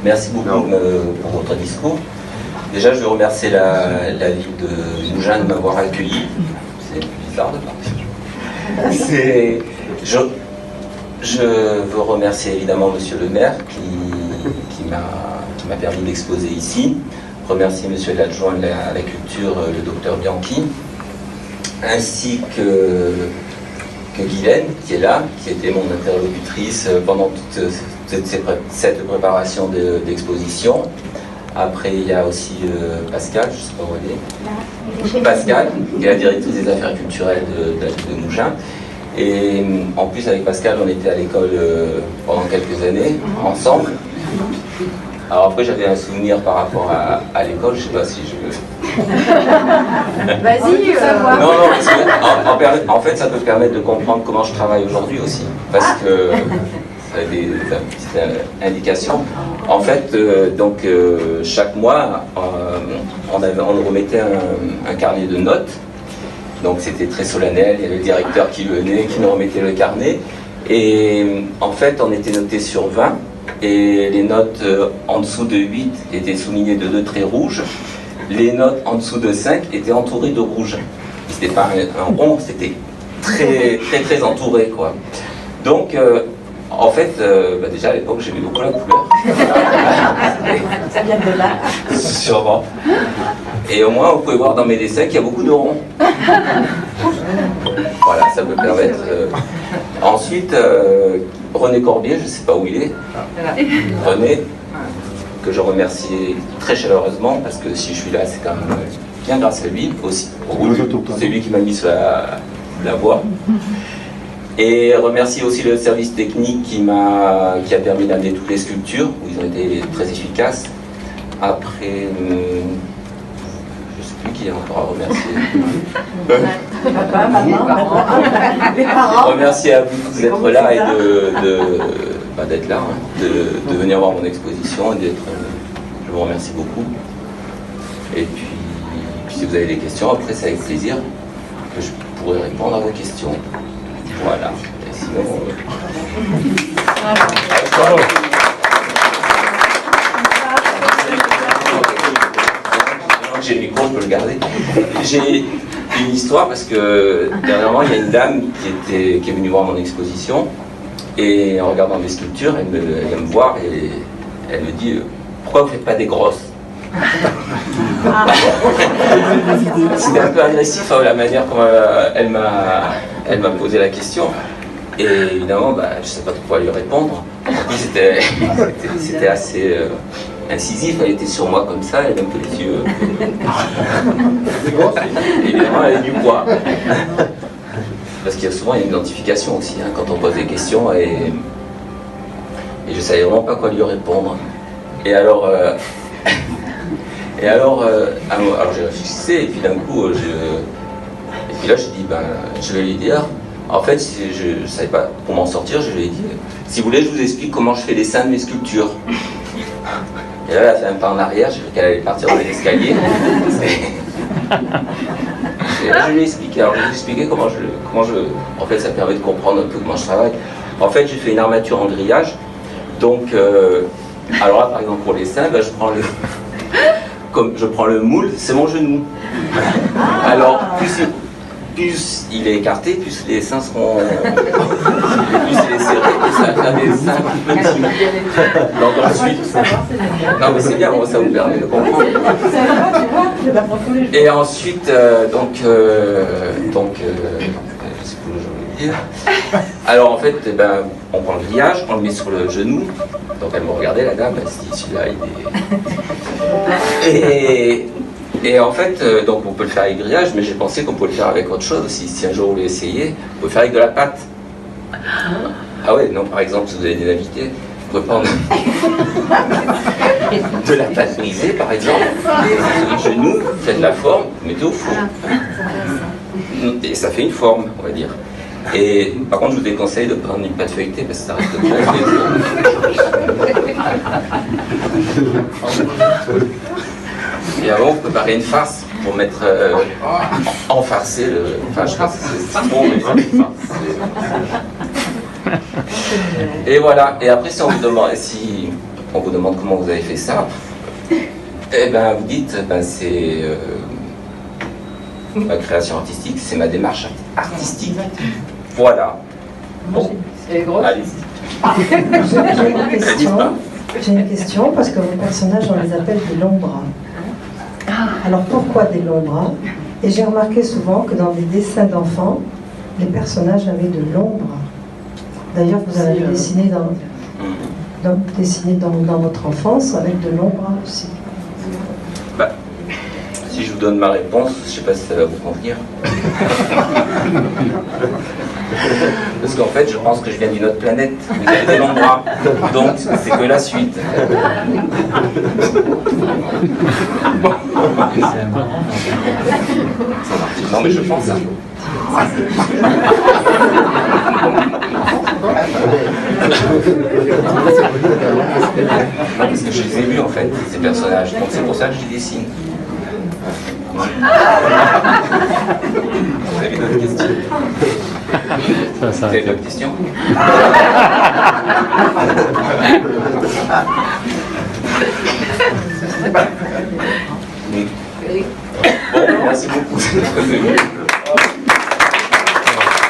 Merci beaucoup pour votre discours. Déjà, je veux remercier la ville de Mougins de m'avoir accueilli. C'est bizarre de partir. Je veux remercier évidemment Monsieur le maire qui m'a permis d'exposer ici. Remercier Monsieur l'adjoint à la culture, le docteur Bianchi, ainsi que Guylaine, qui est là, qui était mon interlocutrice pendant toute cette préparation d'exposition. Après, il y a aussi Pascal, je ne sais pas où elle est. Pascal, qui est la directrice des affaires culturelles de la ville de Mougins. Et en plus, avec Pascal, on était à l'école pendant quelques années, ensemble. Alors après, j'avais un souvenir par rapport à l'école, je ne sais pas si je... Vas-y, savoir. Non, parce que, en fait, ça peut permettre de comprendre comment je travaille aujourd'hui aussi. Parce que ça a des petites indications. En fait, chaque mois, on nous remettait un carnet de notes. Donc c'était très solennel, il y avait le directeur qui venait, qui nous remettait le carnet. Et en fait, on était noté sur 20. Et les notes en dessous de 8 étaient soulignées de 2 traits rouges. Les notes en dessous de 5 étaient entourées de rouge. C'était pas un rond, c'était très entouré, quoi. Donc, en fait, déjà à l'époque, j'aimais beaucoup la couleur. Ça vient de là. Sûrement. Et au moins, vous pouvez voir dans mes dessins qu'il y a beaucoup de ronds. Voilà, ça peut permettre... Ensuite, René Corbier, je ne sais pas où il est. René, que je remercie très chaleureusement, parce que si je suis là, c'est quand même bien grâce à lui aussi. C'est lui qui m'a mis sur la voie. Et remercier aussi le service technique qui a permis d'amener toutes les sculptures, où ils ont été très efficaces. Après, je ne sais plus qui est encore à remercier. Papa, maman, les parents. Remercier à vous d'être là et d'être là, hein, de venir voir mon exposition. Et je vous remercie beaucoup. Et puis, si vous avez des questions, après, c'est avec plaisir que je pourrai répondre à vos questions. Voilà. Et sinon... J'ai le micro, je peux le garder. J'ai une histoire parce que dernièrement, il y a une dame qui est venue voir mon exposition et en regardant mes sculptures, elle vient me voir et elle me dit « Pourquoi vous ne faites pas des grosses ?» C'était un peu agressif, hein, la manière dont elle m'a posé la question. Et évidemment, je ne sais pas trop quoi lui répondre. En plus, c'était assez incisif, elle était sur moi comme ça, elle avait un peu les yeux. Évidemment, elle avait du poids. Parce qu'il y a souvent une identification aussi, hein, quand on pose des questions, et je ne savais vraiment pas quoi lui répondre. Et alors j'ai réfléchi, et puis d'un coup, et puis là, je dis, je vais lui dire, en fait, je ne savais pas comment m'en sortir, je lui ai dit, si vous voulez, je vous explique comment je fais les seins de mes sculptures. Et là, elle a fait un pas en arrière, j'ai cru qu'elle allait partir dans les escaliers. Et là, je lui ai expliqué. Alors, je lui ai expliqué comment je... En fait, ça permet de comprendre un peu comment je travaille. En fait, j'ai fait une armature en grillage. Donc, alors là, par exemple, pour les seins, je prends le moule, c'est mon genou. Alors, plus il est écarté, plus les seins seront... plus il est serré, plus ça va faire des seins plus petits. Donc ensuite... Non mais c'est bien, ça vous permet de comprendre. Et ensuite, je sais plus où je voulais dire. Alors en fait, on prend le grillage, on le met sur le genou. Donc elle me regardait, la dame, elle se dit, celui-là, il est... Et en fait, donc on peut le faire avec grillage, mais j'ai pensé qu'on pouvait le faire avec autre chose aussi. Si un jour vous voulez essayer, on peut le faire avec de la pâte. Ah ouais, non, par exemple, si vous avez des invités, vous pouvez prendre de la pâte brisée, par exemple, sur le genou, faites la forme, mettez au four. Et ça fait une forme, on va dire. Et par contre, je vous déconseille de prendre une pâte feuilletée parce que ça reste bien. Et avant, vous préparez une farce pour mettre enfarcer le... Enfin, je sais pas si c'est bon, mais et voilà. Et après, si on vous demande, si On vous demande comment vous avez fait ça. Eh ben, vous dites, c'est ma création artistique, c'est ma démarche artistique. Voilà. Bon, allez-y. J'ai une question parce que vos personnages, on les appelle des longs bras. Alors pourquoi des longs bras? Et j'ai remarqué souvent que dans des dessins d'enfants, les personnages avaient de longs bras. D'ailleurs, vous en avez dessiné dans votre enfance avec de longs bras aussi. Bah, si je vous donne ma réponse, je ne sais pas si ça va vous convenir. Parce qu'en fait, je pense que je viens d'une autre planète. Vous avez des longs bras. Donc, c'est que la suite. Non, mais je pense ça. Parce que je les ai vus en fait, ces personnages. Donc c'est pour ça que je les dessine. Vous avez d'autres questions? Vous avez d'autres questions? Oui. Bon, merci beaucoup.